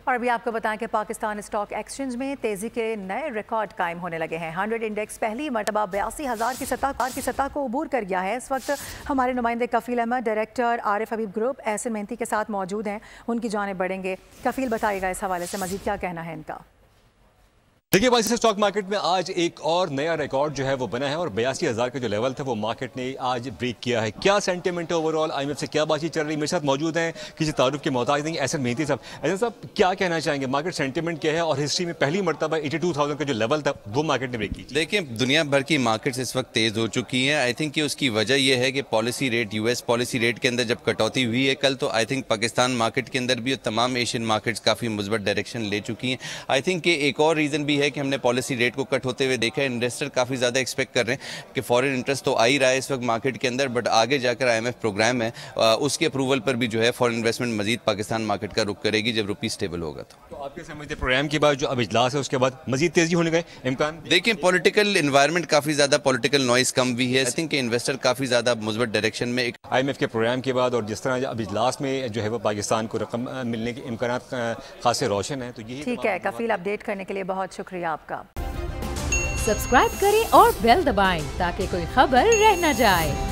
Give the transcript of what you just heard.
اور ابھی آپ کو بتائیں کہ پاکستان اسٹاک ایکسچینج میں تیزی کے نئے ریکارڈ قائم ہونے لگے ہیں۔ 100 انڈیکس پہلی مرتبہ 82,000 کی سطح کو عبور کر گیا ہے۔ اس وقت ہمارے نمائندے کفیل احمد، ڈائریکٹر عارف حبیب گروپ احسن مہنتی کے ساتھ موجود ہیں، ان کی جانب بڑھیں گے۔ کفیل بتائیے گا اس حوالے سے مزید کیا کہنا ہے ان کا؟ دیکھیے باعث اسٹاک مارکیٹ میں آج ایک اور نیا ریکارڈ جو ہے وہ بنا ہے اور 82,000 کا جو لیول تھا وہ مارکیٹ نے آج بریک کیا ہے۔ کیا سینٹیمنٹ ہے اوورآل؟ آئی ایم ایف سے کیا بات چیت چل رہی ہے؟ میرے ساتھ موجود ہیں کسی تعارف کے محتاج نہیں احسن مہنتی صاحب۔ احسن صاحب کیا کہنا چاہیں گے؟ مارکیٹ سینٹیمنٹ کیا ہے اور ہسٹری میں پہلی مرتبہ 82,000 کا جو لیول تھا وہ مارکیٹ نے بریک کی؟ دیکھیں دنیا بھر کی مارکیٹس اس وقت تیز ہو چکی ہیں۔ آئی تھنک کہ اس کی وجہ یہ ہے کہ policy rate U S policy rate کے اندر جب کٹوتی ہوئی ہے کل، تو آئی تھنک پاکستان مارکیٹ کے اندر بھی اور تمام ایشین مارکیٹس کافی مثبت ڈائریکشن لے چکی ہیں۔ آئی تھنک کہ ایک اور ریزن بھی ہے کہ ہم نے پالیسی ریٹ کو کٹ ہوتے ہوئے دیکھا ہے۔ انویسٹر کافی زیادہ ایکسپیکٹ کر رہے ہیں کہ فورن انٹرسٹ تو آ ہی رہا ہے اس وقت مارکیٹ کے اندر، بٹ آگے جا کر آئی ایم ایف پروگرام ہے اس کے اپروول پر بھی جو ہے فورن انویسٹمنٹ مزید پاکستان مارکیٹ کا رخ کرے گی جب روپی سٹیبل ہوگا۔ تو آپ کے سمجھتے پروگرام کے بعد جو اب اجلاس ہے اس کے بعد مزید تیزی ہونے کا امکان؟ دیکھیں پولیٹیکل انوائرمنٹ کافی زیادہ پولیٹیکل نوائز کم بھی ہے۔ آئی تھنک کہ انویسٹر کافی زیادہ مثبت ڈائریکشن میں آئی ایم ایف کے پروگرام کے بعد اور جس طرح اب اجلاس میں جو ہے وہ پاکستان کو رقم ملنے کے امکانات خاصے روشن ہیں، تو یہی ٹھیک ہے کفیل، اپڈیٹ کرنے کے لیے بہت شکریہ آپ کا۔ سبسکرائب کریں اور بیل دبائیں تاکہ کوئی خبر رہ نہ جائے۔